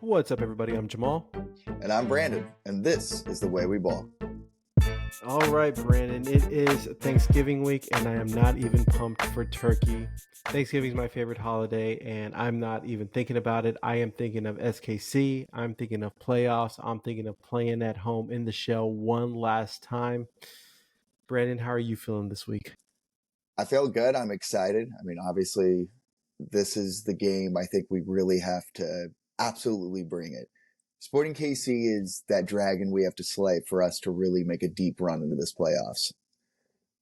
What's up, everybody? I'm Jamal. And I'm Brandon, and this is The Way We Ball. All right, Brandon, it is Thanksgiving week, and I am not even pumped for turkey. Thanksgiving is my favorite holiday, and I'm not even thinking about it. I am thinking of SKC. I'm thinking of playoffs. I'm thinking of playing at home in the shell one last time. Brandon, how are you feeling this week? I feel good. I'm excited. I mean, obviously, this is the game I think we really have to absolutely bring it. Sporting KC is that dragon we have to slay for us to really make a deep run into this playoffs.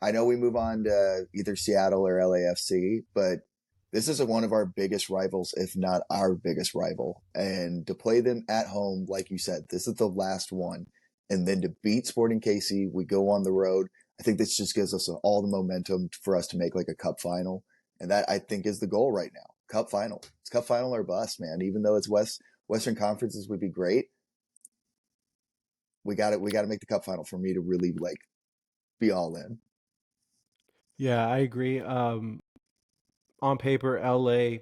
I know we move on to either Seattle or LAFC, but this is one of our biggest rivals, if not our biggest rival. And to play them at home, like you said, this is the last one. And then to beat Sporting KC, we go on the road. I think this just gives us all the momentum for us to make like a cup final. And that I think is the goal right now. Cup final. It's cup final or bust, man. Even though it's Western conferences would be great. We got to make the cup final for me to really like be all in. Yeah, I agree. On paper, LA,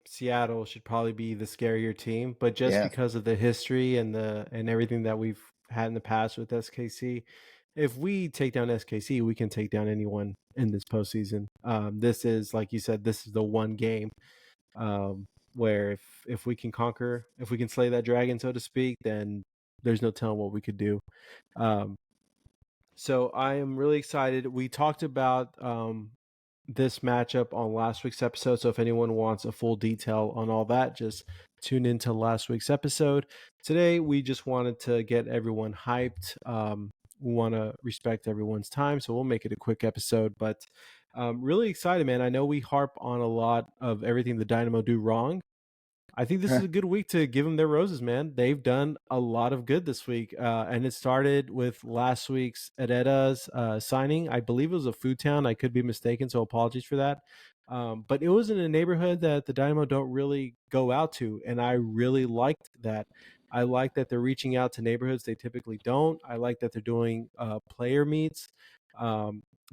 Seattle should probably be the scarier team, but just Yeah. because of the history and everything that we've had in the past with SKC, if we take down SKC, we can take down anyone in this postseason. This is, like you said, this is the one game where if we can conquer, if we can slay that dragon, so to speak, then there's no telling what we could do. Um, so I am really excited. We talked about this matchup on last week's episode. So if anyone wants a full detail on all that, just tune into last week's episode. Today, we just wanted to get everyone hyped. We want to respect everyone's time, so we'll make it a quick episode. But really excited, man. I know we harp on a lot of everything the Dynamo do wrong. I think this is a good week to give them their roses, man. They've done a lot of good this week, and it started with last week's Herrera's signing. I believe it was a food town. I could be mistaken, so apologies for that. But it was in a neighborhood that the Dynamo don't really go out to, and I really liked that. I like that they're reaching out to neighborhoods they typically don't. I like that they're doing player meets.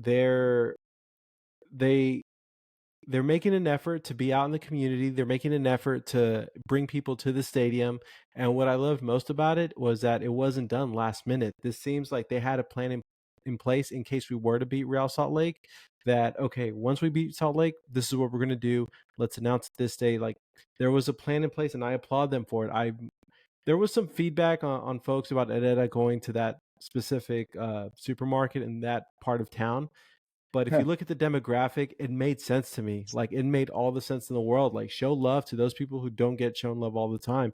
They're they they're making an effort to be out in the community. They're making an effort to bring people to the stadium. And what I loved most about it was that it wasn't done last minute. This seems like they had a plan in place in case we were to beat Real Salt Lake. That, okay, once we beat Salt Lake, this is what we're going to do. Let's announce it this day. Like, there was a plan in place, and I applaud them for it. There was some feedback on folks about Edetta going to that specific supermarket in that part of town, but if you look at the demographic, it made sense to me. Like, it made all the sense in the world. Like, show love to those people who don't get shown love all the time.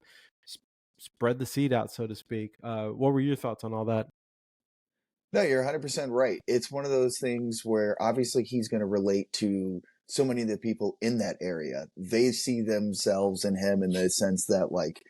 Spread the seed out, so to speak. What were your thoughts on all that? No, you're 100% right. It's one of those things where obviously he's going to relate to so many of the people in that area. They see themselves in him in the sense that, like,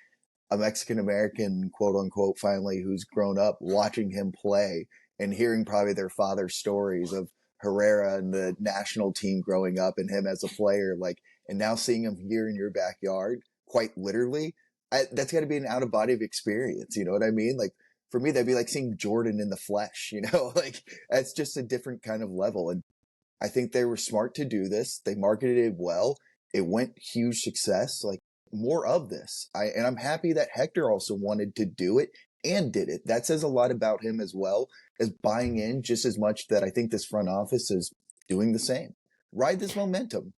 a Mexican American, quote unquote, finally, who's grown up watching him play and hearing probably their father's stories of Herrera and the national team growing up and him as a player, like, and now seeing him here in your backyard, quite literally, that's got to be an out of body experience. You know what I mean? Like, for me, that'd be like seeing Jordan in the flesh, like that's just a different kind of level. And I think they were smart to do this. They marketed it well. It went huge success. Like, more of this. And I'm happy that Hector also wanted to do it and did it. That says a lot about him as well as buying in just as much that I think this front office is doing the same. Ride this momentum.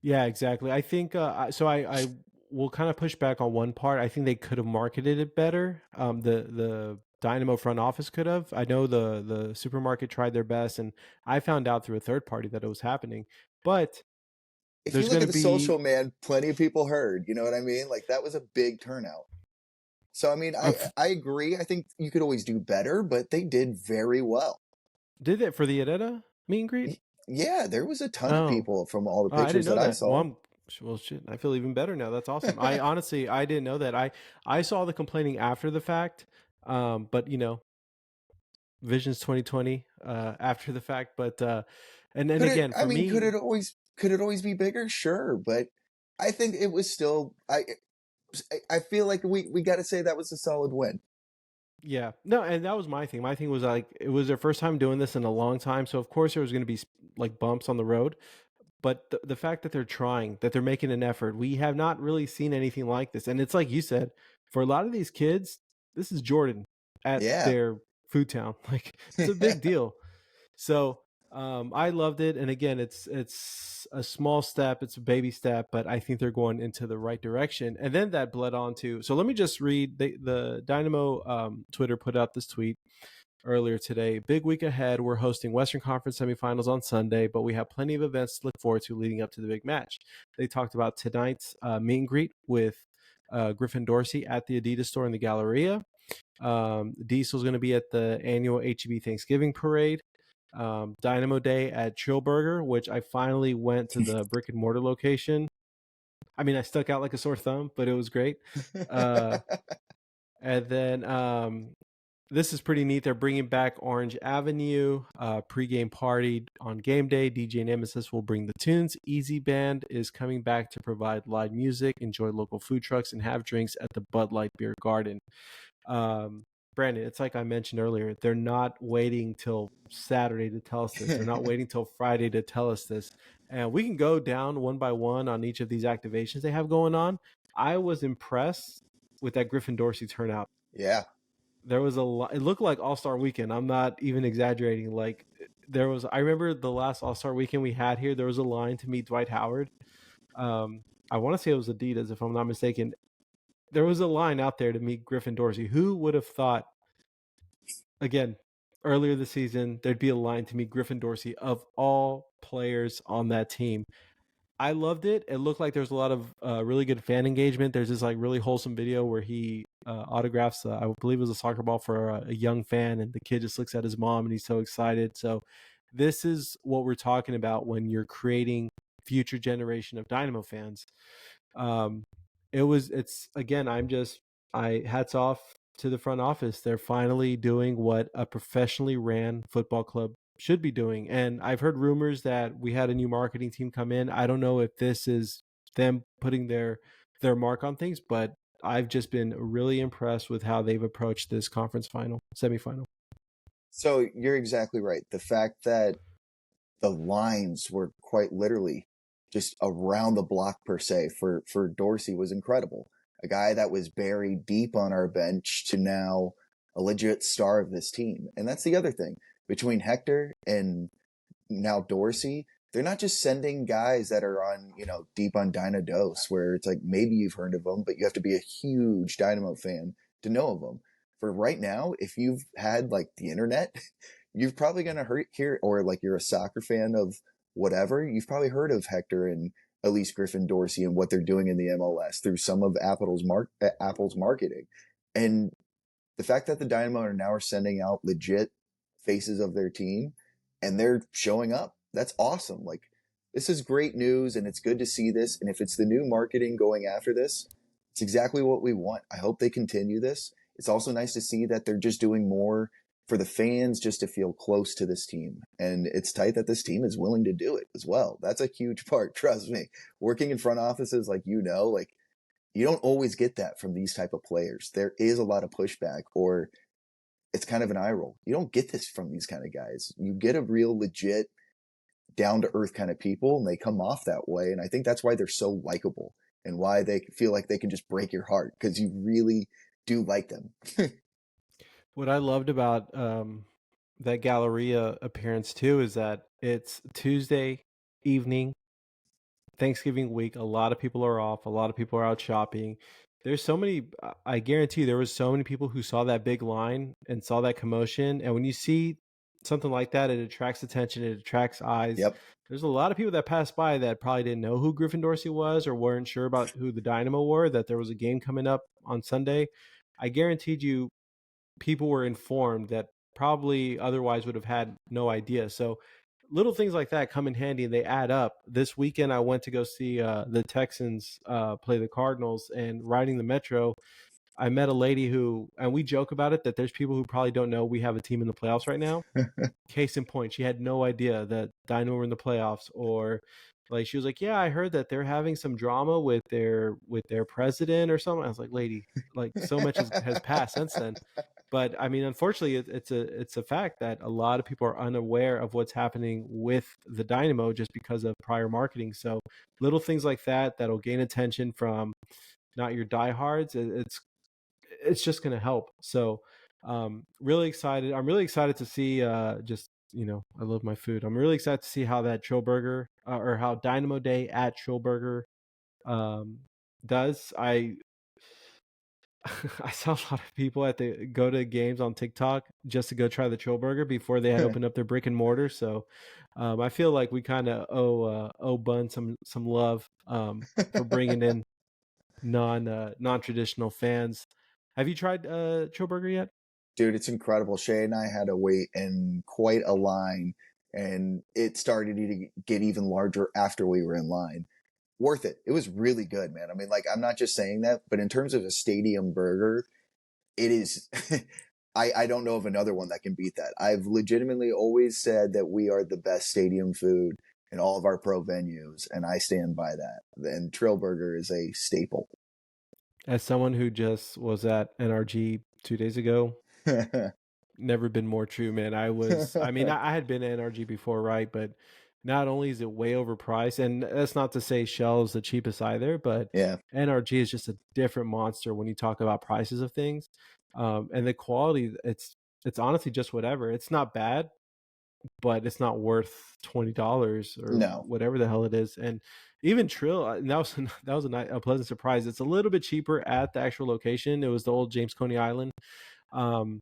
Yeah, exactly. I think I will kind of push back on one part. I think they could have marketed it better. The Dynamo front office could have. I know the supermarket tried their best, and I found out through a third party that it was happening. But If you there's look going at to the be social, man, plenty of people heard. You know what I mean? Like, that was a big turnout. So, I mean, a I agree. I think you could always do better, but they did very well. did it for the Herrera meet and greet. Yeah, there was a ton of Oh, people from all the oh, I didn't pictures know that I that. Well, saw. well, shit. I feel even better now. That's awesome. I honestly, I didn't know that. I saw the complaining after the fact. But Visions 2020 after the fact. But and then Could it? again, I for mean, me, could it always be bigger? Sure, but I think it was still. I feel like we got to say that was a solid win. yeah, no, and that was my thing. My thing was like it was their first time doing this in a long time, so of course there was going to be like bumps on the road. but the fact that they're trying, that they're making an effort, we have not really seen anything like this. And it's like you said, for a lot of these kids, this is Jordan at Yeah. their food town. Like it's a big deal. So I loved it, and again, it's a small step, it's a baby step, but I think they're going into the right direction. And then that bled on to. So let me just read the Dynamo Twitter put out this tweet earlier today. Big week ahead. We're hosting Western Conference semifinals on Sunday, but we have plenty of events to look forward to leading up to the big match. They talked about tonight's meet and greet with Griffin Dorsey at the Adidas store in the Galleria. Diesel's going to be at the annual HEB Thanksgiving parade. Dynamo Day at Chillburger, which I finally went to the brick and mortar location. I mean, I stuck out like a sore thumb, but it was great. And then this is pretty neat. They're bringing back Orange Avenue, pregame party on game day. DJ Nemesis will bring the tunes. Easy Band is coming back to provide live music, enjoy local food trucks, and have drinks at the Bud Light Beer Garden. Brandon, it's like I mentioned earlier, they're not waiting till Saturday to tell us this. They're not waiting till Friday to tell us this. And we can go down one by one on each of these activations they have going on. I was impressed with that Griffin Dorsey turnout. Yeah. There was a lot. It looked like All-Star Weekend. I'm not even exaggerating. Like I remember the last All-Star Weekend we had here, there was a line to meet Dwight Howard. I want to say it was Adidas, if I'm not mistaken. There was a line out there to meet Griffin Dorsey. Who would have thought, again, earlier this season, there'd be a line to meet Griffin Dorsey of all players on that team? I loved it. It looked like there's a lot of really good fan engagement. There's this like really wholesome video where he autographs, I believe it was a soccer ball for a young fan, and the kid just looks at his mom and he's so excited. So this is what we're talking about when you're creating future generation of Dynamo fans. Um, it's again, I hats off to the front office. They're finally doing what a professionally ran football club should be doing. And I've heard rumors that we had a new marketing team come in. I don't know if this is them putting their mark on things, but I've just been really impressed with how they've approached this conference semifinal. So you're exactly right. The fact that the lines were quite literally just around the block per se for Dorsey was incredible. A guy that was buried deep on our bench to now a legit star of this team. And that's the other thing. Between Hector and now Dorsey, they're not just sending guys that are on, deep on Dynados, where it's like maybe you've heard of them, but you have to be a huge Dynamo fan to know of them. For right now, if you've had like the internet, you're probably going to hear, or like you're a soccer fan of whatever, you've probably heard of Hector and at least Griffin Dorsey and what they're doing in the MLS through some of Apple's marketing. And the fact that the Dynamo are sending out legit faces of their team and they're showing up, that's awesome. Like, this is great news and it's good to see this. And if it's the new marketing going after this, it's exactly what we want. I hope they continue this. It's also nice to see that they're just doing more for the fans just to feel close to this team. And it's tight that this team is willing to do it as well. That's a huge part. Trust me, working in front offices, like, like you don't always get that from these type of players. There is a lot of pushback, or it's kind of an eye roll. You don't get this from these kind of guys. You get a real legit down to earth kind of people, and they come off that way. And I think that's why they're so likable and why they feel like they can just break your heart, because you really do like them. What I loved about that Galleria appearance too is that it's Tuesday evening, Thanksgiving week. A lot of people are off. A lot of people are out shopping. There's so many. I guarantee you, there was so many people who saw that big line and saw that commotion. And when you see something like that, it attracts attention. It attracts eyes. Yep. There's a lot of people that passed by that probably didn't know who Griffin Dorsey was or weren't sure about who the Dynamo were. That there was a game coming up on Sunday. I guaranteed you, people were informed that probably otherwise would have had no idea. So little things like that come in handy and they add up. This weekend, I went to go see the Texans play the Cardinals, and riding the Metro, I met a lady who, and we joke about it, that there's people who probably don't know we have a team in the playoffs right now. Case in point, she had no idea that Dynamo were in the playoffs, or like she was like, yeah, I heard that they're having some drama with their president or something. I was like, lady, like so much has passed since then. But I mean, unfortunately, it's a fact that a lot of people are unaware of what's happening with the Dynamo just because of prior marketing. So little things like that that'll gain attention from not your diehards. It's just going to help. So really excited. I'm really excited to see just I love my food. I'm really excited to see how that Chill Burger or how Dynamo Day at Chill Burger um, does. I saw a lot of people at the go to games on TikTok just to go try the Chill Burger before they had opened up their brick and mortar. So I feel like we kind of owe Bun some love for bringing in non traditional fans. Have you tried Chill Burger yet? Dude, it's incredible. Shay and I had to wait in quite a line, and it started to get even larger after we were in line. Worth it. It was really good, man. I mean, like, I'm not just saying that, but in terms of a stadium burger, it is. I don't know of another one that can beat that. I've legitimately always said that we are the best stadium food in all of our pro venues, and I stand by that. And Trill Burger is a staple. As someone who just was at NRG 2 days ago, never been more true, man. I mean, I had been to NRG before, right? But not only is it way overpriced, and that's not to say Shell is the cheapest either, but Yeah, NRG is just a different monster when you talk about prices of things. And the quality, it's honestly just whatever. It's not bad, but it's not worth $20 or no. whatever the hell it is. And even Trill, that was that was a pleasant surprise. It's a little bit cheaper at the actual location. It was the old James Coney Island. Um,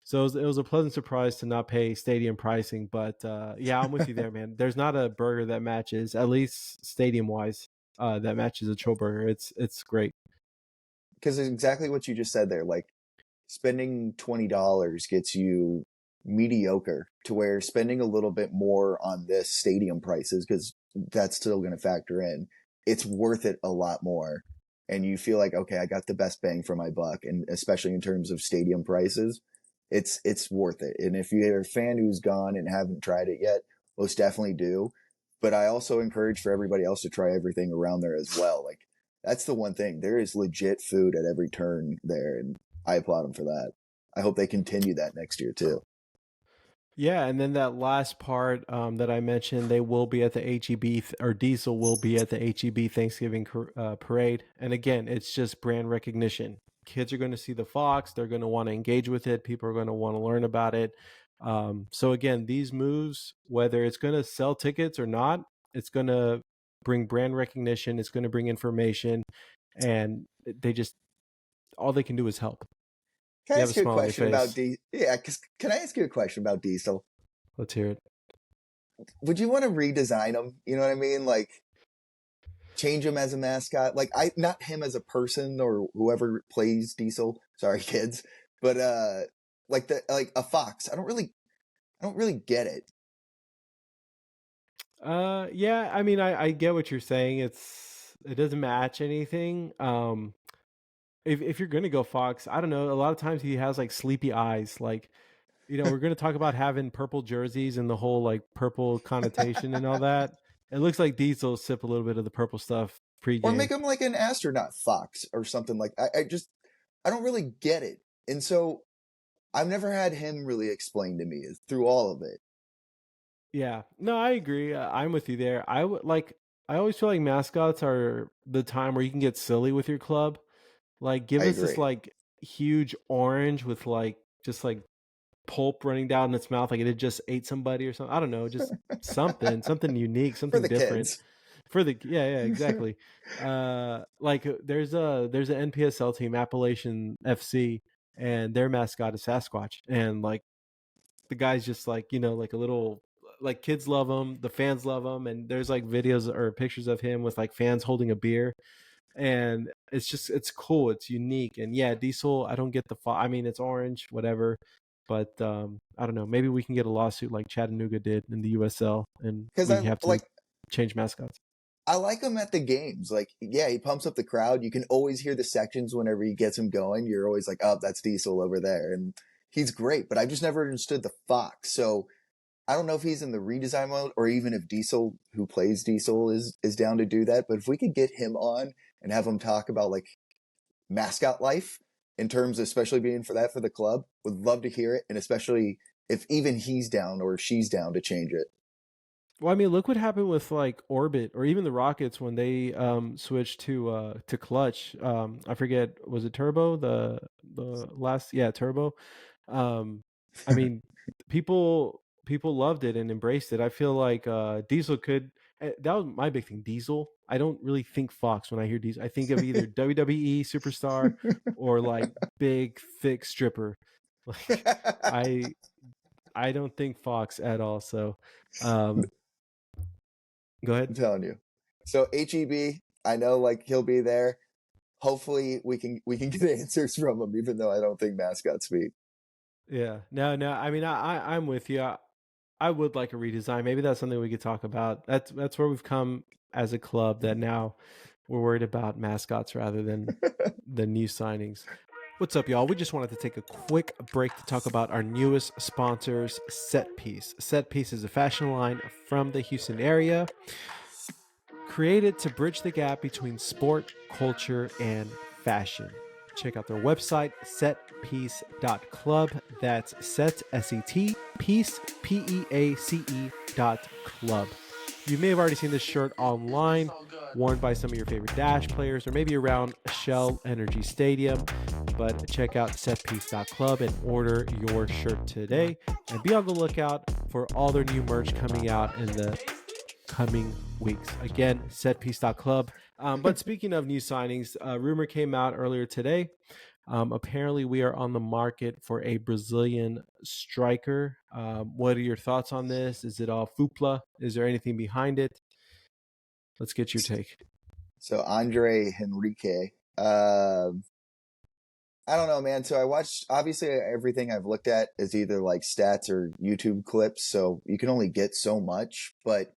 so it was a pleasant surprise to not pay stadium pricing, but yeah, I'm with you there, man. There's not a burger that matches, at least stadium wise, that matches a Chill Burger. It's great. Because it's exactly what you just said there. Like, spending $20 gets you mediocre to where spending a little bit more on this stadium prices, because that's still going to factor in, it's worth it a lot more. And you feel like, okay, I got the best bang for my buck. And especially in terms of stadium prices, it's worth it. And if you're a fan who's gone and haven't tried it yet, most definitely do. But I also encourage for everybody else to try everything around there as well. Like, that's the one thing. There is legit food at every turn there, and I applaud them for that. I hope they continue that next year too. Yeah, and then that last part that I mentioned, they will be at the HEB or Diesel will be at the HEB Thanksgiving parade. And again, it's just brand recognition. Kids are going to see the Fox. They're going to want to engage with it. People are going to want to learn about it. So again, these moves, whether it's going to sell tickets or not, it's going to bring brand recognition. It's going to bring information, and they just all they can do is help. Can I You have a ask you a smile on your question about face. Diesel? Yeah, can I ask you a question about Diesel? Let's hear it. Would you want to redesign him? You know what I mean? Like, change him as a mascot. Like, I not him as a person or whoever plays Diesel. Sorry, kids, but like a fox. I don't really get it. Yeah, I mean, I get what you're saying. It doesn't match anything. If you're gonna go Fox, I don't know. A lot of times he has like sleepy eyes. Like, we're gonna talk about having purple jerseys and the whole like purple connotation and all that. It looks like Diesel sip a little bit of the purple stuff Or pregame. make him like an astronaut fox or something like. I don't really get it, and so I've never had him really explain to me through all of it. Yeah, no, I agree. I'm with you there. I would like. I always feel like mascots are the time where you can get silly with your club. Like, I give us this agree. like huge orange with like just like pulp running down its mouth like it had just ate somebody or something. I don't know, just something unique, For something the different kids. for the yeah, exactly. Like there's an NPSL team, Appalachian FC, and their mascot is Sasquatch, and like the guy's just like like a little like kids love him, the fans love him, and there's like videos or pictures of him with like fans holding a beer, and it's cool, it's unique. And yeah, Diesel, I don't get I mean, it's orange, whatever, but I don't know, maybe we can get a lawsuit like Chattanooga did in the USL, and Because we have to like change mascots. I like him at the games. Like, yeah, he pumps up the crowd. You can always hear the sections whenever he gets him going. You're always like, oh, that's Diesel over there, and he's great. But I've just never understood the Fox. So I don't know if he's in the redesign mode or even if Diesel, who plays Diesel, is down to do that. But if we could get him on and have him talk about like mascot life in terms of especially being for the club, Would love to hear it, and especially if even he's down or she's down to change it. Well, I mean, look what happened with like Orbit or even the Rockets when they switched to clutch. I forget, was it Turbo? The last, yeah, Turbo. I mean, people loved it and embraced it. I feel like Diesel could that was my big thing. Diesel. I don't really think Fox when I hear Diesel. I think of either WWE superstar or like big thick stripper. Like I I don't think Fox at all. So um go ahead. I'm telling you. So HEB, I know like he'll be there. Hopefully we can get answers from him, even though I don't think mascots speak. Yeah. No, no. I mean, I'm with you. I would like a redesign. Maybe that's something we could talk about. That's where we've come as a club that now we're worried about mascots rather than the new signings. What's up, y'all? We just wanted to take a quick break to talk about our newest sponsors, Set Piece. Set Piece is a fashion line from the Houston area, created to bridge the gap between sport, culture, and fashion. Check out their website, setpiece.club. That's set, S-E-T, piece, P-E-A-C-E .club. You may have already seen this shirt online, worn by some of your favorite Dash players, or maybe around Shell Energy Stadium. But check out setpiece.club and order your shirt today. And be on the lookout for all their new merch coming out in the coming weeks. Again, setpiece.club. But speaking of new signings, rumor came out earlier today. Apparently, we are on the market for a Brazilian striker. What are your thoughts on this? Is it all foopla? Is there anything behind it? Let's get your take. So Andre Henrique. I don't know, man. So I watched, obviously everything I've looked at is either like stats or YouTube clips. So you can only get so much, but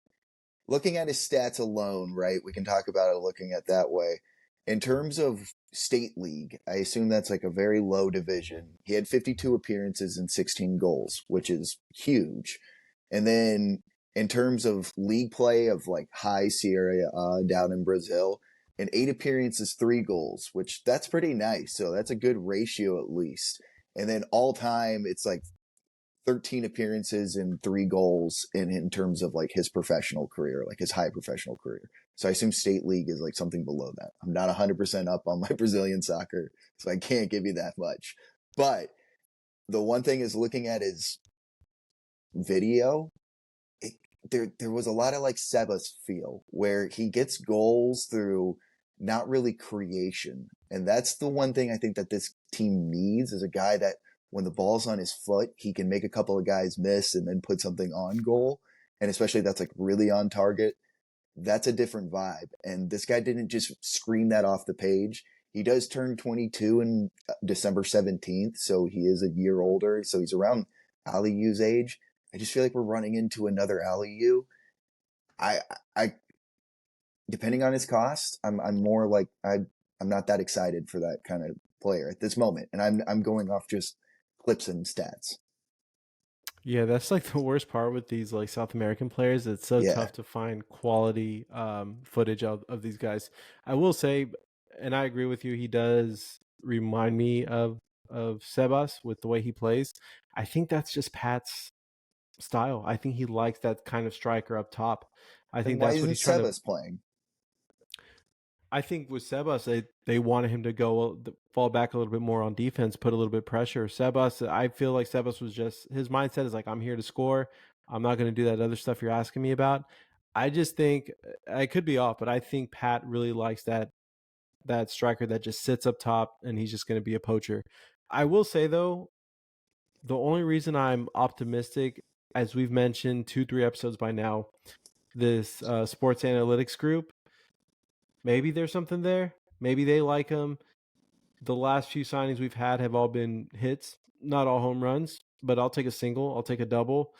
looking at his stats alone, right? We can talk about it looking at that way. In terms of state league, I assume that's like a very low division. He had 52 appearances and 16 goals, which is huge. And then in terms of league play of like high Sierra down in Brazil, in 8 appearances, 3 goals, which that's pretty nice. So that's a good ratio at least. And then all time, it's like 13 appearances and 3 goals in terms of like his professional career, like his high professional career. So I assume state league is like something below that. I'm not 100% up on my Brazilian soccer, so I can't give you that much. But the one thing is looking at his video, there was a lot of like Sebas feel where he gets goals through not really creation. And that's the one thing I think that this team needs is a guy that when the ball's on his foot, he can make a couple of guys miss and then put something on goal. And especially that's like really on target. That's a different vibe. And this guy didn't just scream that off the page. He does turn 22 in December 17th. So he is a year older. So he's around Aliu's age. I just feel like we're running into another Aliu. I, I, depending on his cost, I'm more like, I'm not that excited for that kind of player at this moment. And I'm going off just clips and stats. Yeah, that's like the worst part with these like South American players. It's so Yeah. tough to find quality footage of these guys. I will say, and I agree with you, he does remind me of Sebas with the way he plays. I think that's just Pat's style. I think he likes that kind of striker up top. I Then think why that's what isn't he's trying to. Sebas playing? I think with Sebas, they wanted him to go fall back a little bit more on defense, put a little bit of pressure. Sebas, I feel like Sebas was just his mindset is like, I'm here to score. I'm not going to do that other stuff you're asking me about. I just think I could be off, but I think Pat really likes that striker that just sits up top and he's just going to be a poacher. I will say though, the only reason I'm optimistic, as we've mentioned 2-3 episodes by now, this sports analytics group, maybe there's something there. Maybe they like him. The last few signings we've had have all been hits, not all home runs, but I'll take a single, I'll take a double.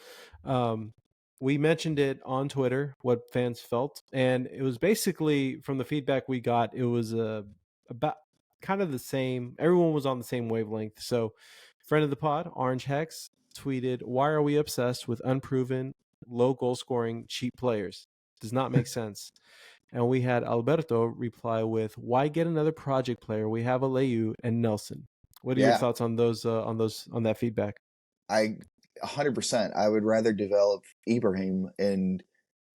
Um, we mentioned it on Twitter what fans felt, and it was basically from the feedback we got, it was about kind of the same. Everyone was on the same wavelength. So, friend of the pod, Orange Hex, tweeted, "Why are we obsessed with unproven, low goal scoring, cheap players? Does not make sense." And we had Alberto reply with, "Why get another project player? We have Aleu and Nelson." What are your Yeah, thoughts on on that feedback? I 100%. I would rather develop Ibrahim, and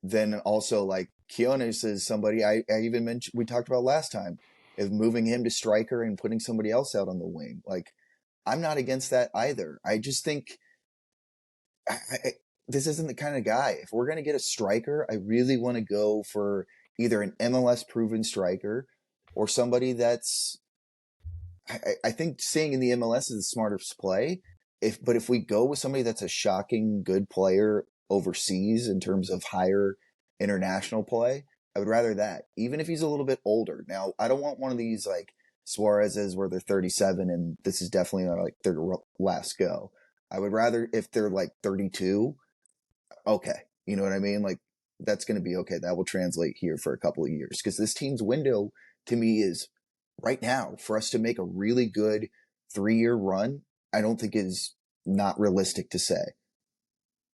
then also like Kionis is somebody I even mentioned we talked about last time, is moving him to striker and putting somebody else out on the wing. Like I'm not against that either. I just think I, this isn't the kind of guy. If we're going to get a striker, I really want to go for either an MLS proven striker or somebody that's. I think staying in the MLS is the smartest play. But if we go with somebody that's a shocking good player overseas in terms of higher international play, I would rather that. Even if he's a little bit older. Now, I don't want one of these like Suarez's where they're 37 and this is definitely like their last go. I would rather if they're like 32, okay. You know what I mean? Like that's going to be okay. That will translate here for a couple of years because this team's window to me is right now for us to make a really good 3 year run. I don't think is not realistic to say.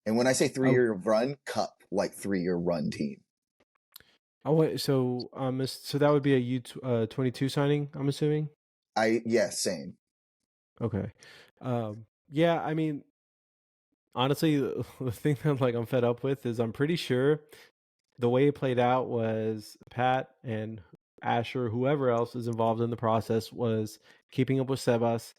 And when I say three Oh, year run, cup like 3 year run team. so that would be a U22 signing, I'm assuming. Yeah, same. Okay. Yeah, I mean, honestly, the thing that like I'm fed up with is I'm pretty sure the way it played out was Pat and Asher, whoever else is involved in the process, was keeping up with Sebas,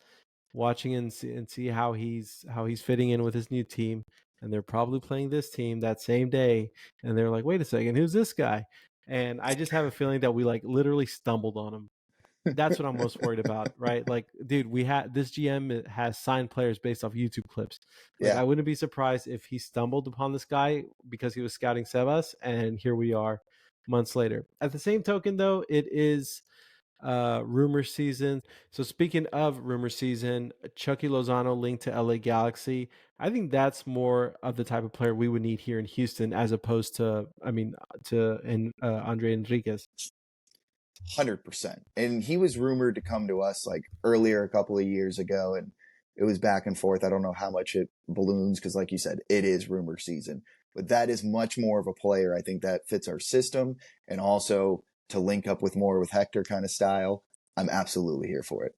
watching and see how he's fitting in with his new team. And they're probably playing this team that same day, and they're like, "Wait a second, who's this guy?" And I just have a feeling that we like literally stumbled on him. That's what I'm most worried about, right? Like, dude, we had this GM has signed players based off YouTube clips. Like, I Yeah, wouldn't be surprised if he stumbled upon this guy because he was scouting Sebas, and here we are months later. At the same token, though, it is rumor season. So speaking of rumor season, Chucky Lozano linked to LA Galaxy. I think that's more of the type of player we would need here in Houston, as opposed to, Andre Enriquez. 100%. And he was rumored to come to us like earlier a couple of years ago, and it was back and forth. I don't know how much it balloons because, like you said, it is rumor season. But that is much more of a player. I think that fits our system, and also to link up with more with Hector kind of style. I'm absolutely here for it.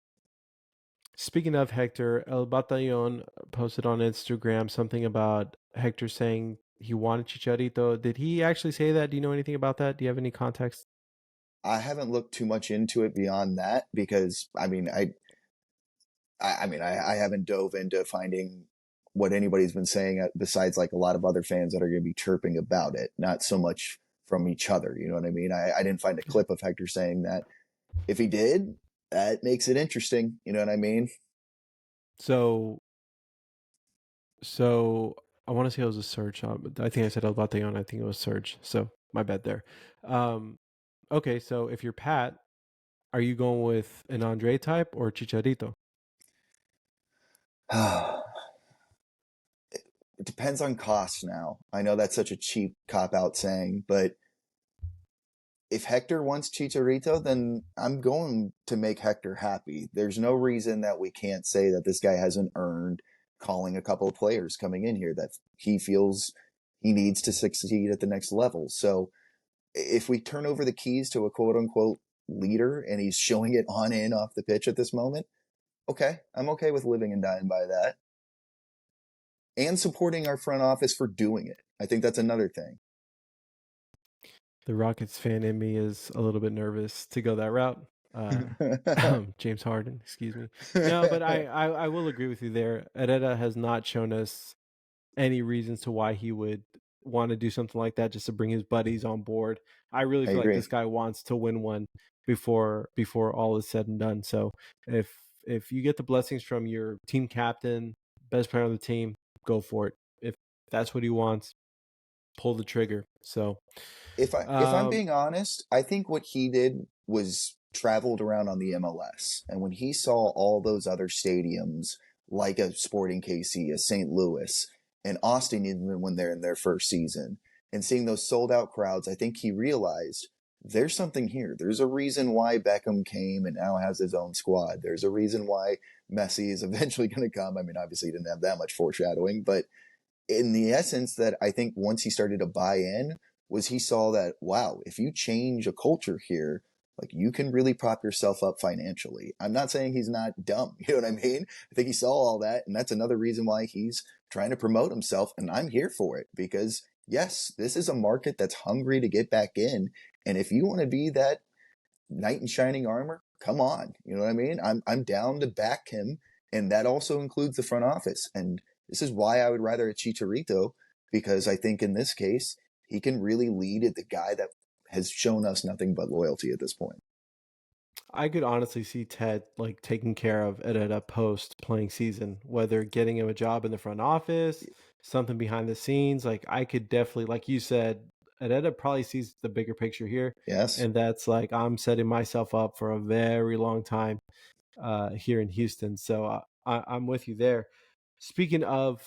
Speaking of Hector, El Batallon posted on Instagram something about Hector saying he wanted Chicharito. Did he actually say that? Do you know anything about that? Do you have any context? I haven't looked too much into it beyond that because I haven't dove into finding what anybody's been saying besides like a lot of other fans that are going to be chirping about it, not so much from each other. You know what I mean? I didn't find a clip of Hector saying that. If he did, that makes it interesting. You know what I mean? So, so I want to say it was a search. But I think I said El Batallon. I think it was search. So my bad there. Um, okay, so if you're Pat, are you going with an Andre type or Chicharito? It depends on cost now. I know that's such a cheap cop out saying, but if Hector wants Chicharito, then I'm going to make Hector happy. There's no reason that we can't say that this guy hasn't earned calling a couple of players coming in here that he feels he needs to succeed at the next level. So if we turn over the keys to a quote unquote leader and he's showing it on and off the pitch at this moment, okay, I'm okay with living and dying by that and supporting our front office for doing it. I think that's another thing. The Rockets fan in me is a little bit nervous to go that route. Uh, James Harden, excuse me. No, but I will agree with you there. Herrera has not shown us any reasons to why he would want to do something like that just to bring his buddies on board. I really I feel like agree. this guy wants to win one before all is said and done. So if if you get the blessings from your team captain, best player on the team, go for it. If that's what he wants, pull the trigger. So If I'm um being honest, I think what he did was traveled around on the MLS, and when he saw all those other stadiums like a Sporting KC, a St. Louis, and Austin, even when they're in their first season, and seeing those sold out crowds, I think he realized there's something here. There's a reason why Beckham came and now has his own squad. There's a reason why Messi is eventually going to come. I mean, obviously, he didn't have that much foreshadowing, but in the essence that I think once he started to buy in was he saw that, wow, if you change a culture here, like you can really prop yourself up financially. I'm not saying he's not dumb. You know what I mean? I think he saw all that. And that's another reason why he's trying to promote himself. And I'm here for it because, yes, this is a market that's hungry to get back in. And if you want to be that knight in shining armor, come on. You know what I mean? I'm down to back him. And that also includes the front office. And this is why I would rather a Chicharito, because I think in this case, he can really lead at the guy that has shown us nothing but loyalty at this point. I could honestly see Ted like taking care of it at a post playing season, whether getting him a job in the front office, something behind the scenes. Like I could definitely, like you said, Edetta probably sees the bigger picture here. Yes. And that's like I'm setting myself up for a very long time here in Houston. So I'm with you there. Speaking of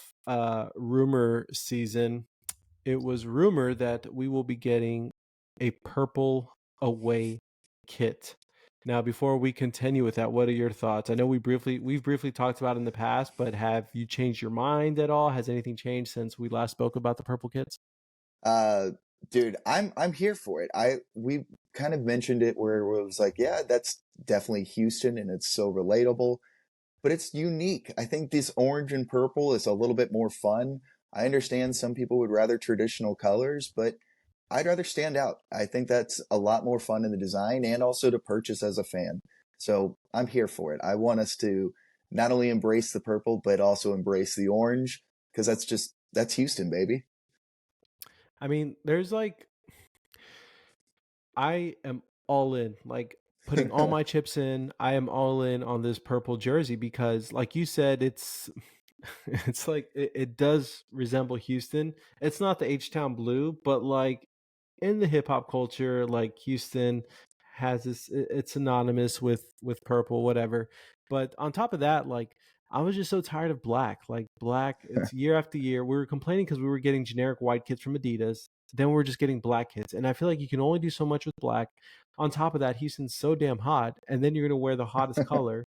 rumor season, it was rumored that we will be getting a purple away kit. Now, before we continue with that, what are your thoughts? I know we've briefly talked about it in the past, but have you changed your mind at all? Has anything changed since we last spoke about the purple kits? Uh, dude, I'm here for it. We kind of mentioned it where it was like, yeah, that's definitely Houston and it's so relatable, but it's unique. I think this orange and purple is a little bit more fun. I understand some people would rather traditional colors, but I'd rather stand out. I think that's a lot more fun in the design and also to purchase as a fan. So I'm here for it. I want us to not only embrace the purple, but also embrace the orange because that's Houston, baby. I mean, there's like I am all in, like putting all my chips in. I am all in on this purple jersey because, like you said, it's it's like it does resemble Houston. It's not the H Town blue, but like in the hip hop culture, like Houston has this. It's synonymous with purple, whatever. But on top of that, like I was just so tired of black. Like black, it's year after year. We were complaining because we were getting generic white kits from Adidas. Then we are just getting black kits, and I feel like you can only do so much with black. On top of that, Houston's so damn hot, and then you're gonna wear the hottest color,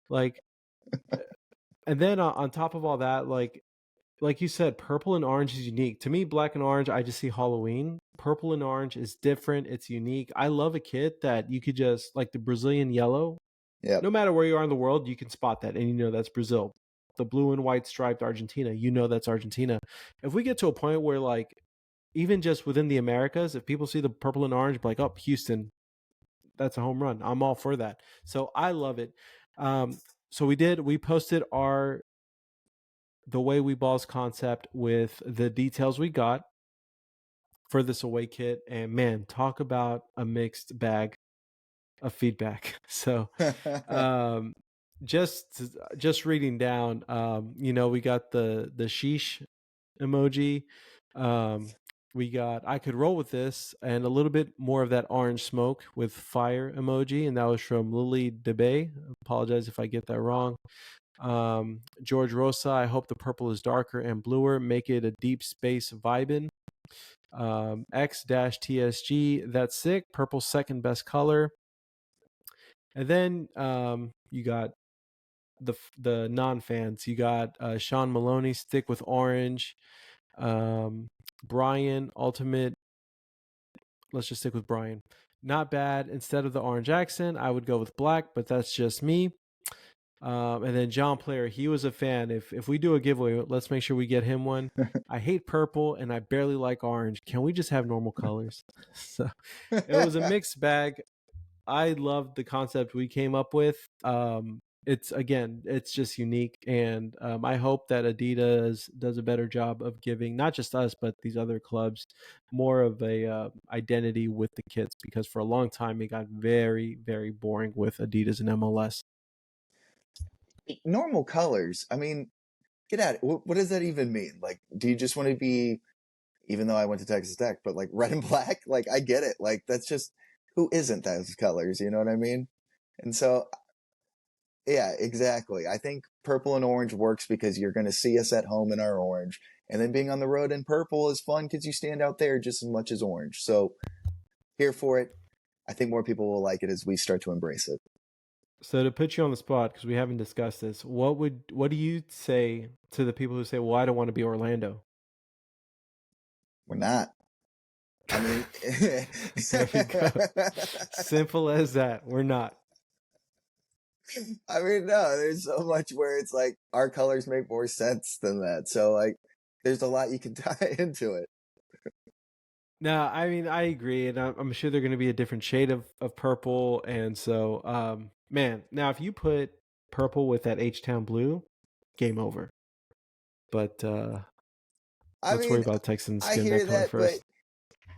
like. And then on top of all that, like you said, purple and orange is unique. To me, black and orange, I just see Halloween. Purple and orange is different. It's unique. I love a kit that you could just like the Brazilian yellow. Yep. No matter where you are in the world, you can spot that and you know that's Brazil. The blue and white striped Argentina, you know that's Argentina. If we get to a point where like even just within the Americas, if people see the purple and orange, be like, oh, Houston, that's a home run. I'm all for that. So I love it. So we posted our the way we balls concept with the details we got for this away kit, and man, talk about a mixed bag of feedback. So um just reading down, we got the sheesh emoji. We got I could roll with this and a little bit more of that orange smoke with fire emoji, and that was from Lily DeBay. Apologize if I get that wrong. George Rosa, I hope the purple is darker and bluer. Make it a deep space vibin. X-TSG, that's sick. Purple second best color. And then you got the non-fans. You got Sean Maloney, stick with orange. Brian, ultimate. Let's just stick with Brian. Not bad. Instead of the orange accent, I would go with black, but that's just me. And then John Player, he was a fan. If we do a giveaway, let's make sure we get him one. I hate purple and I barely like orange. Can we just have normal colors? So it was a mixed bag. I loved the concept we came up with. It's just unique, and I hope that Adidas does a better job of giving not just us but these other clubs more of a identity with the kits, because for a long time it got very very boring with Adidas and MLS. Normal colors. I mean, get at it. What does that even mean? Like, do you just want to be, even though I went to Texas Tech, but like red and black? Like, I get it. Like, that's just, who isn't those colors? You know what I mean? And so, yeah, exactly. I think purple and orange works because you're going to see us at home in our orange. And then being on the road in purple is fun because you stand out there just as much as orange. So, here for it. I think more people will like it as we start to embrace it. So to put you on the spot, because we haven't discussed this, what do you say to the people who say, "Well, I don't want to be Orlando"? We're not. I mean, There you go. Simple as that. We're not. I mean, no, there's so much where it's like our colors make more sense than that. So like, there's a lot you can tie into it. No, I mean I agree, and I'm sure they're going to be a different shade of purple, and so man, now if you put purple with that H Town blue, game over. But I let's worry mean, about Texans I getting that hear color that, but first.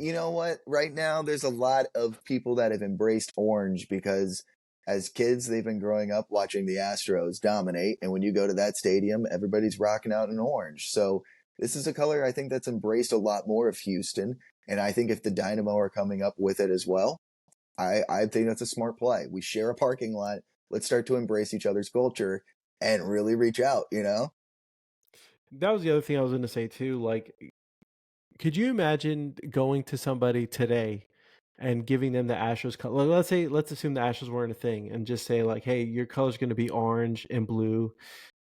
you know what? Right now, there's a lot of people that have embraced orange because as kids, they've been growing up watching the Astros dominate. And when you go to that stadium, everybody's rocking out in orange. So this is a color I think that's embraced a lot more of Houston. And I think if the Dynamo are coming up with it as well, I think that's a smart play. We share a parking lot. Let's start to embrace each other's culture and really reach out, you know? That was the other thing I was going to say too. Like, could you imagine going to somebody today and giving them the Astros color? Let's assume the Astros weren't a thing, and just say like, "Hey, your color's going to be orange and blue,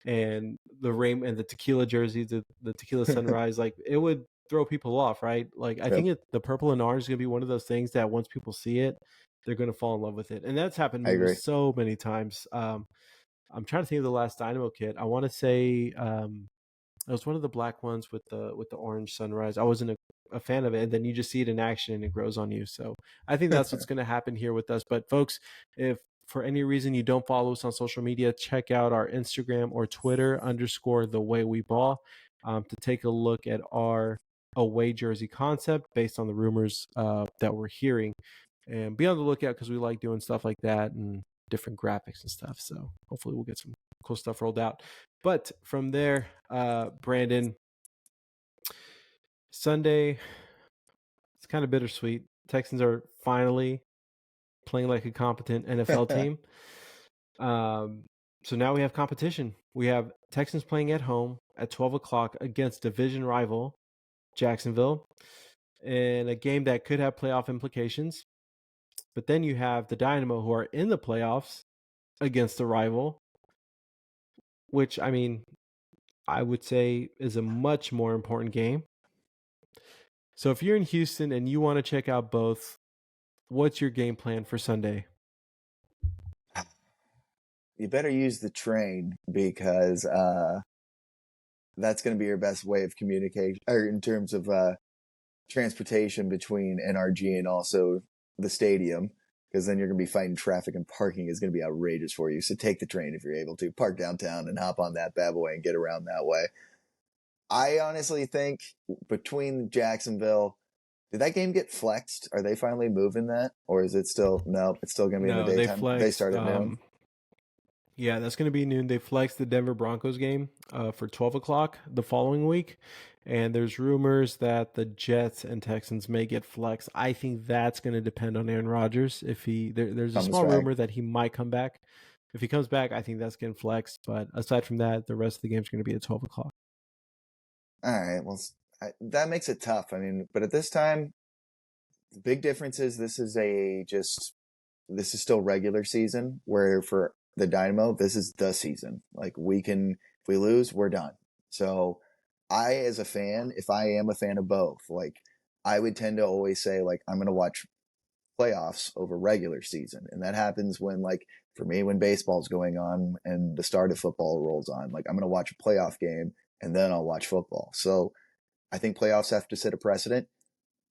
and the rain and the tequila jersey, the tequila sunrise." Like, it would throw people off, right? Like, I Yep, think the purple and orange is going to be one of those things that once people see it, they're going to fall in love with it, and that's happened I to me agree. so many times. I'm trying to think of the last Dynamo kit. I want to say it was one of the black ones with the orange sunrise. I wasn't a fan of it, and then you just see it in action and it grows on you. So I think that's what's going to happen here with us. But folks, if for any reason you don't follow us on social media, check out our Instagram or Twitter _the way we ball to take a look at our away jersey concept based on the rumors that we're hearing, and be on the lookout because we like doing stuff like that and different graphics and stuff. So hopefully we'll get some cool stuff rolled out. But from there, Brandon, Sunday, it's kind of bittersweet. Texans are finally playing like a competent NFL team. Um, so now we have competition. We have Texans playing at home at 12 o'clock against division rival Jacksonville in a game that could have playoff implications. But then you have the Dynamo, who are in the playoffs against a rival, which, I mean, I would say is a much more important game. So if you're in Houston and you want to check out both, what's your game plan for Sunday? You better use the train because that's going to be your best way of communication, or in terms of transportation between NRG and also the stadium. Because then you're going to be fighting traffic, and parking is going to be outrageous for you. So take the train if you're able to. Park downtown and hop on that bad boy and get around that way. I honestly think between Jacksonville, did that game get flexed? Are they finally moving that, or is it still no? It's still going to be in the No, they daytime. They flexed. start at noon. Yeah, that's going to be noon. They flexed the Denver Broncos game for 12 o'clock the following week. And there's rumors that the Jets and Texans may get flexed. I think that's going to depend on Aaron Rodgers. If there's a Comes small back. rumor that he might come back. If he comes back, I think that's getting flexed. But aside from that, the rest of the game's going to be at 12 o'clock. All right. Well, that makes it tough. I mean, but at this time, the big difference is this is still regular season. Where for the Dynamo, this is the season. Like if we lose, we're done. So I, as a fan, if I am a fan of both, like I would tend to always say like I'm going to watch playoffs over regular season, and that happens when like for me when baseball's going on and the start of football rolls on. Like I'm going to watch a playoff game and then I'll watch football. So I think playoffs have to set a precedent.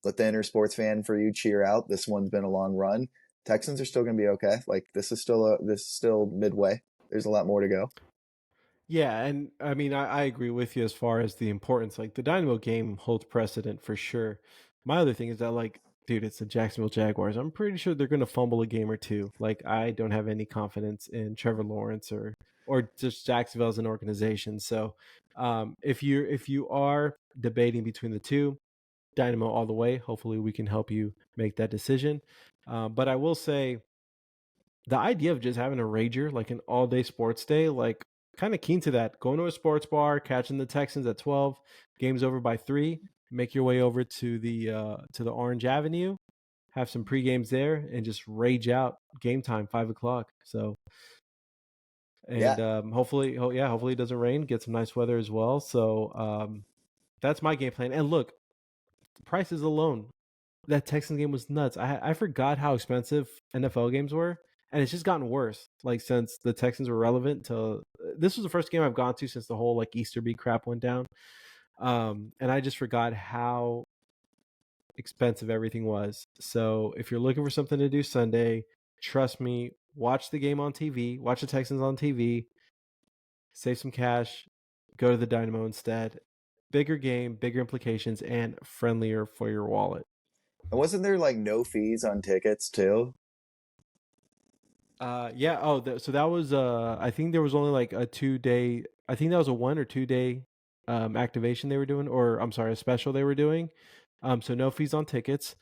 Let the inner sports fan for you cheer out. This one's been a long run. Texans are still going to be okay. Like this is still midway. There's a lot more to go. Yeah, and I mean, I agree with you as far as the importance. Like the Dynamo game holds precedent for sure. My other thing is that, like, dude, it's the Jacksonville Jaguars. I'm pretty sure they're going to fumble a game or two. Like, I don't have any confidence in Trevor Lawrence or just Jacksonville as an organization. So, if you are debating between the two, Dynamo all the way. Hopefully, we can help you make that decision. But I will say the idea of just having a rager, like an all day sports day, like kind of keen to that. Going to a sports bar, catching the Texans at 12, game's over by 3, make your way over to the Orange Avenue, have some pre games there, and just rage out game time, 5 o'clock. So Yeah, and hopefully it doesn't rain, get some nice weather as well. So that's my game plan. And look, the prices alone. that Texans game was nuts. I forgot how expensive NFL games were, and it's just gotten worse. Like since the Texans were relevant to this was the first game I've gone to since the whole like Easter beat crap went down. And I just forgot how expensive everything was. So if you're looking for something to do Sunday, trust me, watch the game on TV, watch the Texans on TV, save some cash, go to the Dynamo instead. Bigger game, bigger implications, and friendlier for your wallet. And wasn't there like no fees on tickets too? Yeah. Oh, so that was I think there was only like a 2 day. I think that was a 1 or 2 day activation they were doing, or I'm sorry, a special they were doing. So no fees on tickets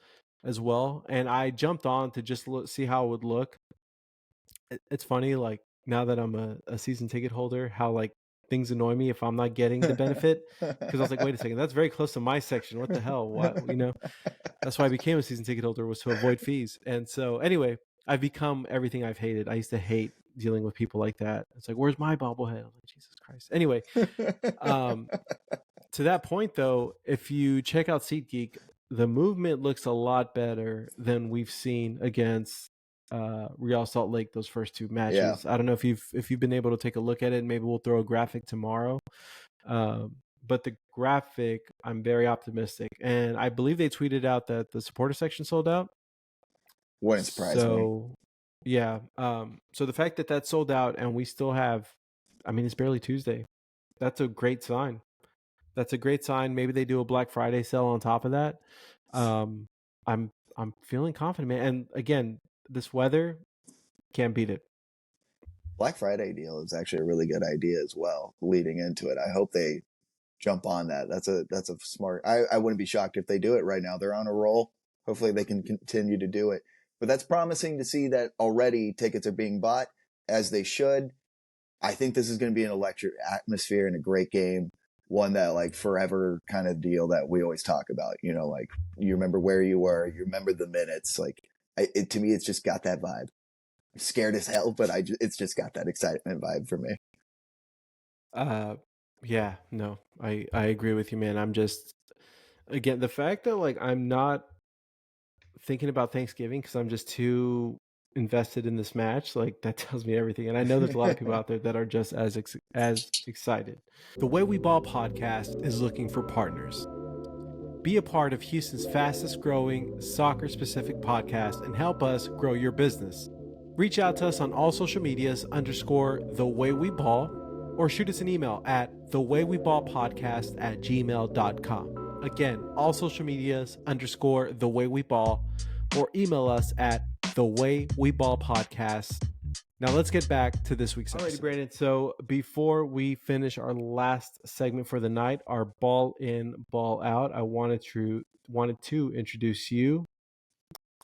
as well. And I jumped on to just see how it would look. It's funny, like now that I'm a season ticket holder, how like things annoy me if I'm not getting the benefit because I was like, wait a second, that's very close to my section. What the hell? What That's why I became a season ticket holder, was to avoid fees. And so anyway, I've become everything I've hated. I used to hate dealing with people like that. It's like, where's my bobblehead? I was like, Jesus Christ. Anyway, um, to that point though, if you check out SeatGeek, the movement looks a lot better than we've seen against Real Salt Lake those first two Yeah. matches. I don't know if you've been able to take a look at it. Maybe we'll throw a graphic tomorrow. But the graphic, I'm very optimistic, and I believe they tweeted out that the supporter section sold out. Wouldn't surprise me. So, yeah. So the fact that that sold out and we still have, I mean, it's barely Tuesday. That's a great sign. That's a great sign. Maybe they do a Black Friday sale on top of that. Um, I'm feeling confident, man. And again, this weather can't beat it. Black Friday deal is actually a really good idea as well, leading into it. I hope they jump on that. That's a smart. I wouldn't be shocked if they do it right now. They're on a roll. Hopefully they can continue to do it. But that's promising to see that already tickets are being bought as they should. I think this is going to be an electric atmosphere and a great game. One that like forever kind of deal that we always talk about, like you remember where you were, you remember the minutes. Like to me, it's just got that vibe. I'm scared as hell, but it's just got that excitement vibe for me. Uh, yeah, no, I agree with you, man. I'm just again the fact that like I'm not thinking about Thanksgiving because I'm just too invested in this match. Like that tells me everything. And I know there's a lot of people out there that are just as excited. The Way We Ball podcast is looking for partners. Be a part of Houston's fastest growing soccer specific podcast and help us grow your business. Reach out to us on all social medias _ The Way We Ball, or shoot us an email at thewayweballpodcast@gmail.com. Again, all social medias _ The Way We Ball, or email us at thewayweballpodcast. Now let's get back to this week's episode. Alrighty, Brandon. So before we finish our last segment for the night, our ball in, ball out, I wanted to introduce you.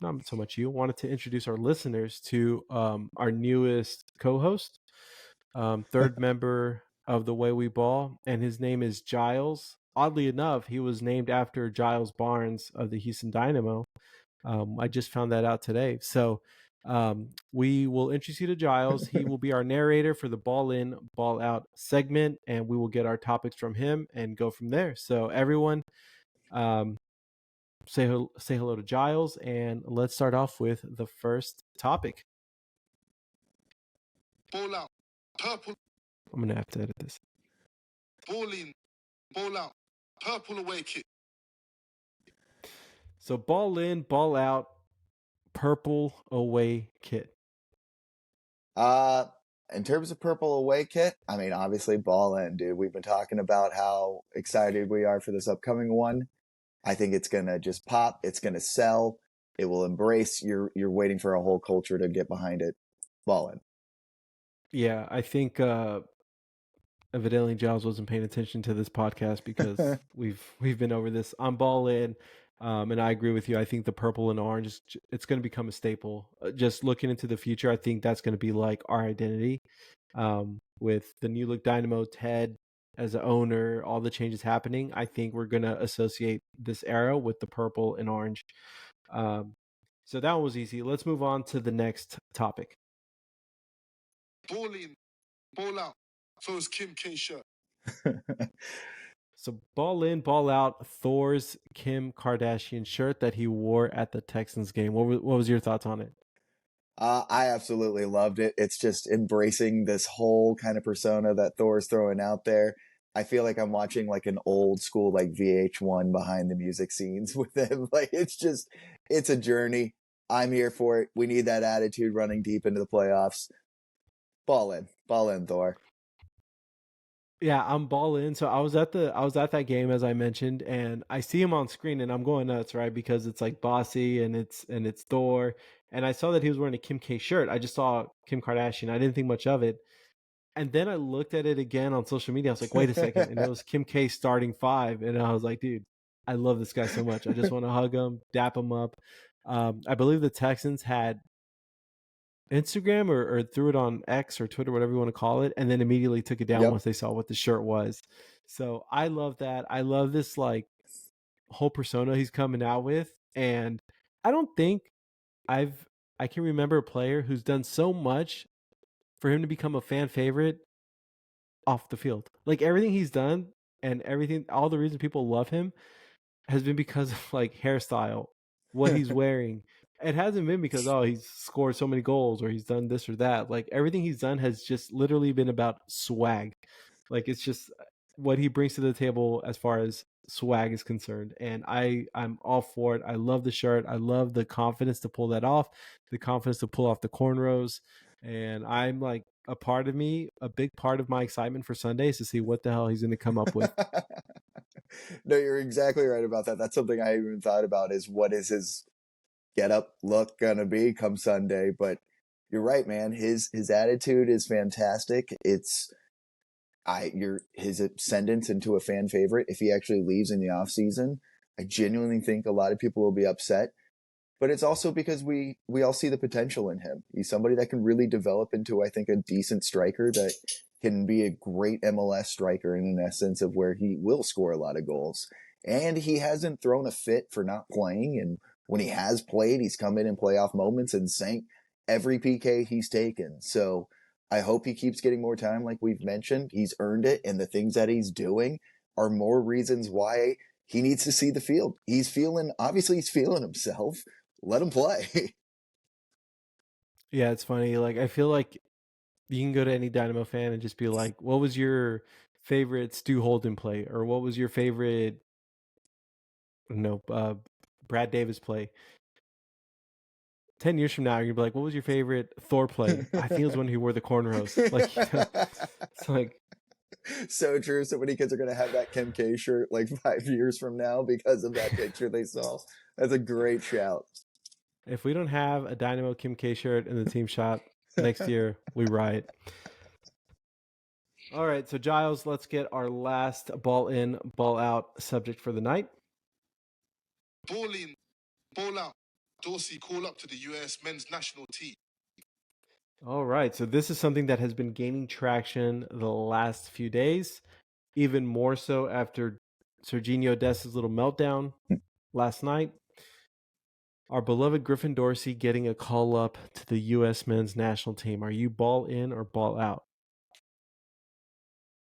Not so much you. Wanted to introduce our listeners to our newest co-host, third member of the Way We Ball, and his name is Giles. Oddly enough, he was named after Giles Barnes of the Houston Dynamo. I just found that out today. So we will introduce you to Giles. He will be our narrator for the ball in, ball out segment, and we will get our topics from him and go from there. So everyone, say hello to Giles, and let's start off with the first topic. Ball out, purple. I'm gonna have to edit this. Ball in, ball out, purple away kick. So ball in, ball out, purple away kit. In terms of purple away kit, I mean, obviously ball in, dude. We've been talking about how excited we are for this upcoming one. I think it's gonna just pop. It's gonna sell. It will embrace. You're waiting for a whole culture to get behind it. Ball in. Yeah, I think evidently Giles wasn't paying attention to this podcast because we've been over this. I'm ball in, and I agree with you. I think the purple and orange it's going to become a staple. Just looking into the future, I think that's going to be like our identity. With the new look Dynamo, Ted as an owner, all the changes happening, I think we're going to associate this era with the purple and orange. So that one was easy. Let's move on to the next topic. Ball in, ball out. First Kim K shirt. So ball in, ball out. Thor's Kim Kardashian shirt that he wore at the Texans game. What was your thoughts on it? I absolutely loved it. It's just embracing this whole kind of persona that Thor's throwing out there. I feel like I'm watching like an old school like VH1 behind the music scenes with him. Like it's a journey. I'm here for it. We need that attitude running deep into the playoffs. Ball in, Thor. Yeah, I'm ball in. So I was at that game as I mentioned, and I see him on screen, and I'm going nuts, right? Because it's like bossy, and it's Thor, and I saw that he was wearing a Kim K shirt. I just saw Kim Kardashian. I didn't think much of it, and then I looked at it again on social media. I was like, wait a second, and it was Kim K starting five, and I was like, dude, I love this guy so much. I just want to hug him, dap him up. I believe the Texans had Instagram or threw it on X or Twitter, whatever you want to call it, and then immediately took it down Yep. once they saw what the shirt was. So I love that. I love this like whole persona he's coming out with, and I don't think I've I can remember a player who's done so much for him to become a fan favorite off the field. Like everything he's done and everything, all the reason people love him has been because of like hairstyle, what he's wearing. It hasn't been because he's scored so many goals or he's done this or that. Like everything he's done has just literally been about swag. Like it's just what he brings to the table as far as swag is concerned. And I'm all for it. I love the shirt. I love the confidence to pull that off, the confidence to pull off the cornrows. And I'm like a part of me, a big part of my excitement for Sunday is to see what the hell he's going to come up with. No, you're exactly right about that. That's something I even thought about is what is his get up look gonna be come Sunday. But you're right, man. His attitude is fantastic. It's his ascendance into a fan favorite. If he actually leaves in the off season, I genuinely think a lot of people will be upset. But it's also because we all see the potential in him. He's somebody that can really develop into, I think, a decent striker that can be a great MLS striker in an essence of where he will score a lot of goals. And he hasn't thrown a fit for not playing. And when he has played, he's come in playoff moments and sank every PK he's taken. So I hope he keeps getting more time, like we've mentioned. He's earned it, and the things that he's doing are more reasons why he needs to see the field. Obviously, he's feeling himself. Let him play. Yeah, it's funny. Like I feel like you can go to any Dynamo fan and just be like, "What was your favorite Stu Holden play?" or "What was your favorite, no, Brad Davis play?" 10 years from now, you're gonna be like, "What was your favorite Thor play?" I think it was when he wore the cornrows. Like, it's like So true. So many kids are going to have that Kim K shirt like 5 years from now because of that picture they saw. That's a great shout. if we don't have a Dynamo Kim K shirt in the team shop next year, we riot. All right, so Giles, let's get our last ball in, ball out subject for the night. Ball in, ball out. Dorsey call up to the US men's national team. All right, so this is something that has been gaining traction the last few days, even more so after Serginho Dest's little meltdown last night. Our beloved Griffin Dorsey getting a call up to the U.S. men's national team. Are you ball in or ball out?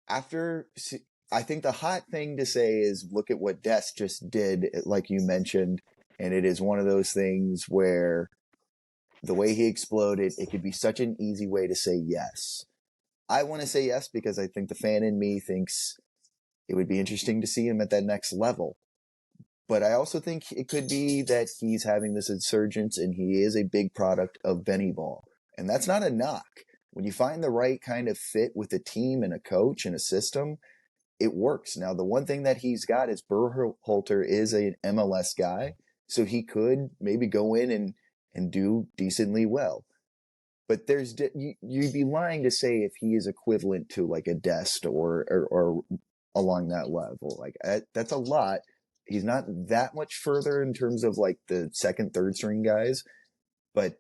After, I think the hot thing to say is look at what Dest just did, like you mentioned. And it is one of those things where the way he exploded, it could be such an easy way to say yes. I want to say yes because I think the fan in me thinks it would be interesting to see him at that next level. But I also think it could be that he's having this insurgence and he is a big product of Benny Ball. And that's not a knock. When you find the right kind of fit with a team and a coach and a system, it works. Now, the one thing that he's got is Berhalter is an MLS guy, so he could maybe go in and do decently well. But you'd be lying to say if he is equivalent to like a Dest or along that level. Like that's a lot. He's not that much further in terms of like the second, third string guys. But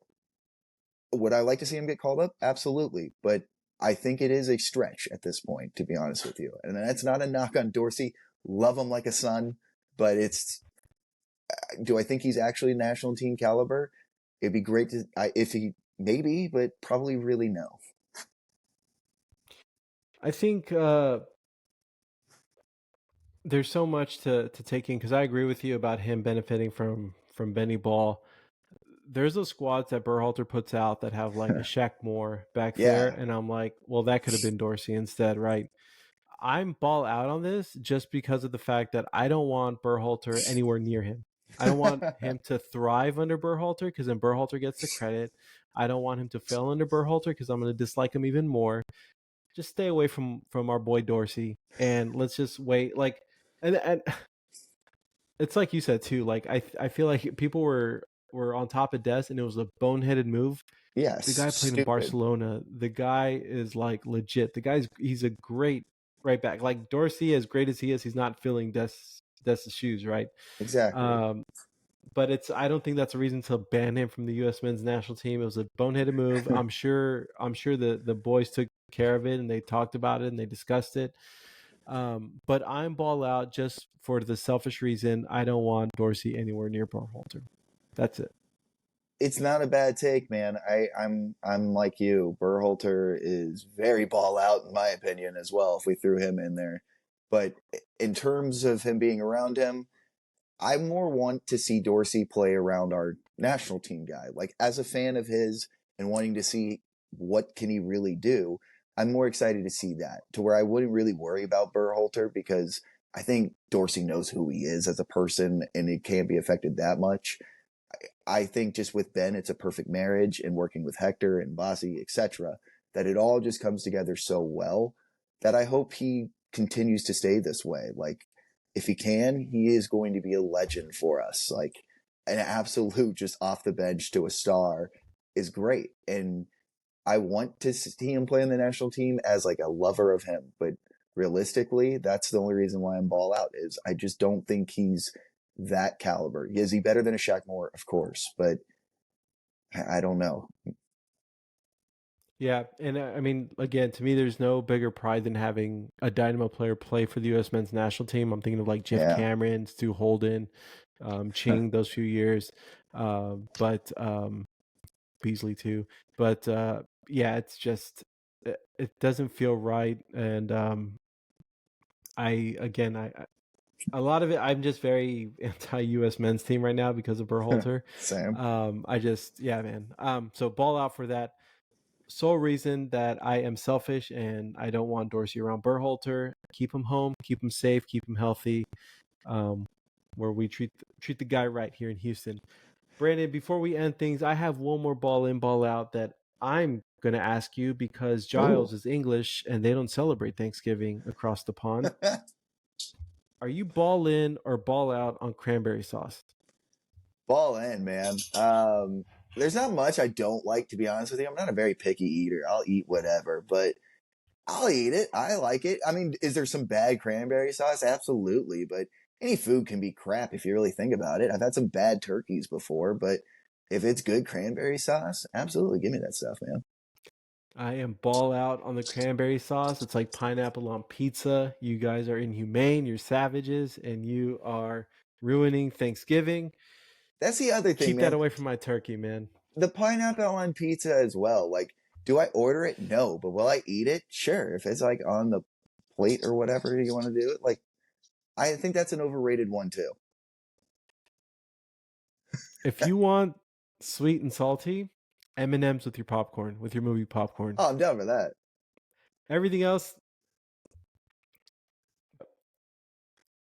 would I like to see him get called up? Absolutely. But I think it is a stretch at this point, to be honest with you. And that's not a knock on Dorsey. Love him like a son, but do I think he's actually national team caliber? It'd be great if he maybe, but probably really no. I think there's so much to take in because I agree with you about him benefiting from Benny Ball. There's those squads that Berhalter puts out that have like a Shaq Moore back there, Yeah. and I'm like, well, that could have been Dorsey instead, right? I'm ball out on this just because of the fact that I don't want Berhalter anywhere near him. I don't want him to thrive under Berhalter because then Berhalter gets the credit. I don't want him to fail under Berhalter because I'm going to dislike him even more. Just stay away from our boy Dorsey and let's just wait. Like, and it's like you said too. Like I feel like people were on top of Des and it was a boneheaded move. The Yes. guy played in Stupid. Barcelona. The guy is like legit. He's a great right back. Like Dorsey, as great as he is, he's not filling Des' shoes, right? Exactly. But I don't think that's a reason to ban him from the U.S. men's national team. It was a boneheaded move. I'm sure the boys took care of it and they talked about it and they discussed it. But I'm ball out just for the selfish reason I don't want Dorsey anywhere near Berhalter. That's it. It's not a bad take, man. I'm like you. Berhalter is very ball out in my opinion as well. If we threw him in there, but in terms of him being around him, I more want to see Dorsey play around our national team guy. Like as a fan of his and wanting to see what can he really do, I'm more excited to see that. To where I wouldn't really worry about Berhalter because I think Dorsey knows who he is as a person and it can't be affected that much. I think just with Ben, it's a perfect marriage and working with Hector and Bossy, etc., that it all just comes together so well that I hope he continues to stay this way. Like, if he can, he is going to be a legend for us. Like, an absolute just off the bench to a star is great. And I want to see him play in the national team as like a lover of him. But realistically, that's the only reason why I'm ball out is I just don't think he's that caliber. Is he better than a Shaq Moore? Of course, but I don't know. Yeah, and I mean, again, to me, there's no bigger pride than having a Dynamo player play for the U.S. men's national team. I'm thinking of like Jeff Yeah. Cameron, Stu Holden, Ching, those few years, but Beasley too. But yeah, it's just it doesn't feel right, and I a lot of it, I'm just very anti-U.S. men's team right now because of Berhalter. Same. Yeah, man. So ball out for that sole reason that I am selfish and I don't want Dorsey around Berhalter. Keep him home, keep him safe, keep him healthy. Where we treat the guy right here in Houston. Brandon, before we end things, I have one more ball in, ball out that I'm going to ask you because Giles Ooh. is English and they don't celebrate Thanksgiving across the pond. Are you ball in or ball out on cranberry sauce? Ball in, man. There's not much I don't like, to be honest with you. I'm not a very picky eater. I'll eat whatever, but I'll eat it. I like it. I mean, is there some bad cranberry sauce? Absolutely, but any food can be crap if you really think about it. I've had some bad turkeys before, but if it's good cranberry sauce, absolutely give me that stuff, man. I am ball out on the cranberry sauce. It's like pineapple on pizza. You guys are inhumane. You're savages, and you are ruining Thanksgiving. That's the other thing, Keep that man. away from my turkey, man. The pineapple on pizza as well. Like, do I order it? No, but will I eat it? Sure. If it's like on the plate or whatever you want to do it, like, I think that's an overrated one too. If you want sweet and salty, M&Ms with your popcorn, with your movie popcorn. Oh, I'm down for that. Everything else,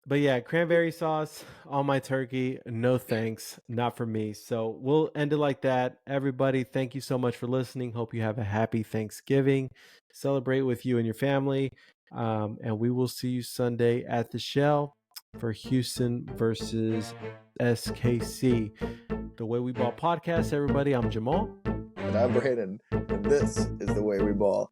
but yeah, cranberry sauce on my turkey. No thanks, not for me. So we'll end it like that. Everybody, thank you so much for listening. Hope you have a happy Thanksgiving. Celebrate with you and your family. And we will see you Sunday at the Shell for Houston versus SKC. The Way We Ball podcast, everybody. I'm Jamal. And I'm Brandon, and this is the way we ball.